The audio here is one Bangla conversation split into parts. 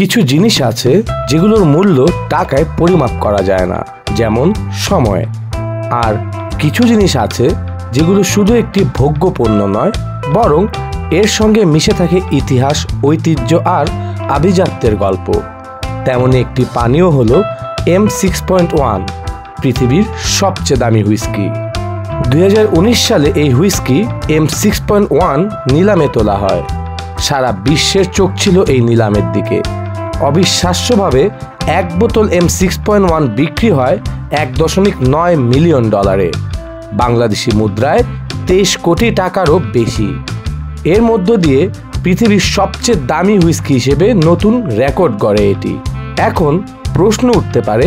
কিছু জিনিস আছে যেগুলোর মূল্য টাকায় পরিমাপ করা যায় না, যেমন সময়। আর কিছু জিনিস আছে যেগুলো শুধু একটি ভোগ্য পণ্য নয়, বরং এর সঙ্গে মিশে থাকে ইতিহাস, ঐতিহ্য আর আভিজাত্যের গল্প। তেমনই একটি পানীয় হলো M6.1, পৃথিবীর সবচেয়ে দামি হুইস্কি। 2019 সালে এই হুইস্কি M6.1 নিলামে তোলা হয়। সারা বিশ্বের চোখ ছিল এই নিলামের দিকে। অবিশ্বাস্যভাবে এক বোতল M6.1 বিক্রি হয় $1.9 মিলিয়ন, বাংলাদেশি মুদ্রায় 23 কোটি টাকারও বেশি। এর মধ্য দিয়ে পৃথিবীর সবচেয়ে দামি হুইস্কি হিসেবে নতুন রেকর্ড গড়ে এটি। এখন প্রশ্ন উঠতে পারে,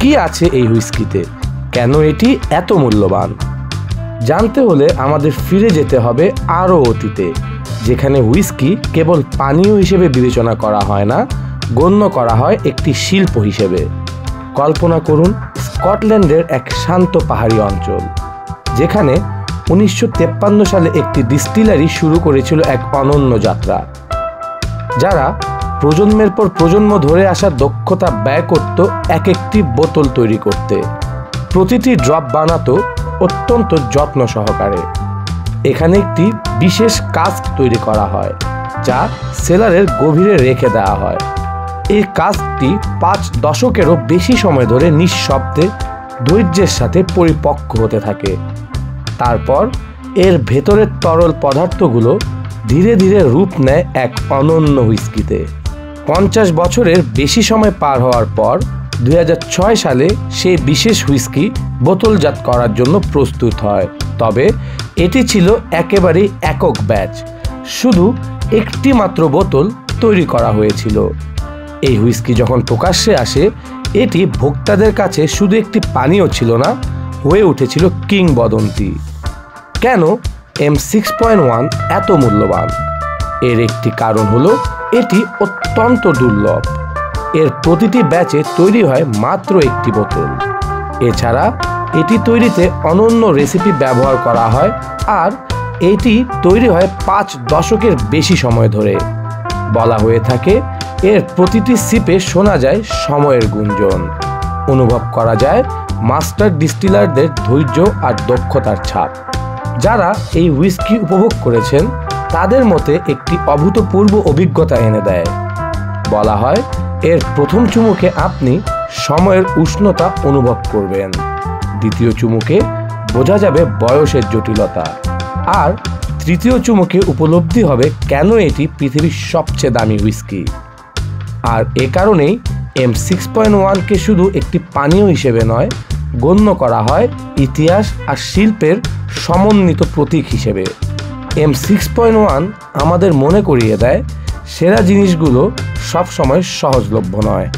কি আছে এই হুইস্কিতে, কেন এটি এত মূল্যবান? জানতে হলে আমাদের ফিরে যেতে হবে আরও অতীতে, যেখানে হুইস্কি কেবল পানীয় হিসেবে বিবেচনা করা হয় না, গণ্য করা হয় একটি শিল্প হিসেবে। কল্পনা করুন স্কটল্যান্ডের এক শান্ত পাহাড়ি অঞ্চল, যেখানে 1953 সালে একটি ডিস্টিলারি শুরু করেছিল এক অনন্য যাত্রা। যারা প্রজন্মের পর প্রজন্ম ধরে আসা দক্ষতা ব্যয় করত এক একটি বোতল তৈরি করতে, প্রতিটি ড্রপ বানাতো অত্যন্ত যত্ন সহকারে। এখানে একটি বিশেষ কাস্ক তৈরি করা হয়, যা সেলারের গভীরে রেখে দেওয়া হয়। এই কাস্কটি 5 দশকেরও বেশি সময় ধরে নিঃশব্দে ধৈর্যের সাথে পরিপক্ক হতে থাকে। তারপর এর ভেতরের তরল পদার্থগুলো ধীরে ধীরে রূপ নেয় এক অনন্য হুইস্কিতে। 50 বছরের বেশি সময় পার হওয়ার পর 2006 সালে সেই বিশেষ হুইস্কি বোতলজাত করার জন্য প্রস্তুত হয়। তবে এটি ছিল একেবারেই একক ব্যাচ, শুধু একটি মাত্র বোতল তৈরি করা হয়েছিল। এই হুইস্কি যখন প্রকাশ্যে আসে, এটি ভোক্তাদের কাছে শুধু একটি পানীয় ছিল না, হয়ে উঠেছিল কিংবদন্তি। কেন M6.1 এত মূল্যবান? এর একটি কারণ হলো এটি অত্যন্ত দুর্লভ। এর প্রতিটি ব্যাচে তৈরি হয় মাত্র একটি বোতল। এছাড়া এটি তৈরিতে অনন্য রেসিপি ব্যবহার করা হয়, আর এটি তৈরি হয় 5 দশকের বেশি সময় ধরে। বলা হয়ে থাকে এর প্রতিটি সিপে শোনা যায় সময়ের গুঞ্জন, অনুভব করা যায় মাস্টার ডিস্টিলারদের ধৈর্য আর দক্ষতার ছাপ। যারা এই হুইস্কি উপভোগ করেছেন তাদের মতে একটি অভূতপূর্ব অভিজ্ঞতা এনে দেয়। বলা হয় এর প্রথম চুমুকে আপনি সময়ের উষ্ণতা অনুভব করবেন, দ্বিতীয় চুমুকে বোঝা যাবে বয়সের জটিলতা, আর তৃতীয় চুমুকে উপলব্ধি হবে কেন এটি পৃথিবীর সবচেয়ে দামি হুইস্কি। আর এ কারণেই M6.1কে শুধু একটি পানীয় হিসেবে নয়, গণ্য করা হয় ইতিহাস আর শিল্পের সমন্বিত প্রতীক হিসেবে। M6.1 আমাদের মনে করিয়ে দেয় সেরা জিনিসগুলো সবসময় সহজলভ্য নয়।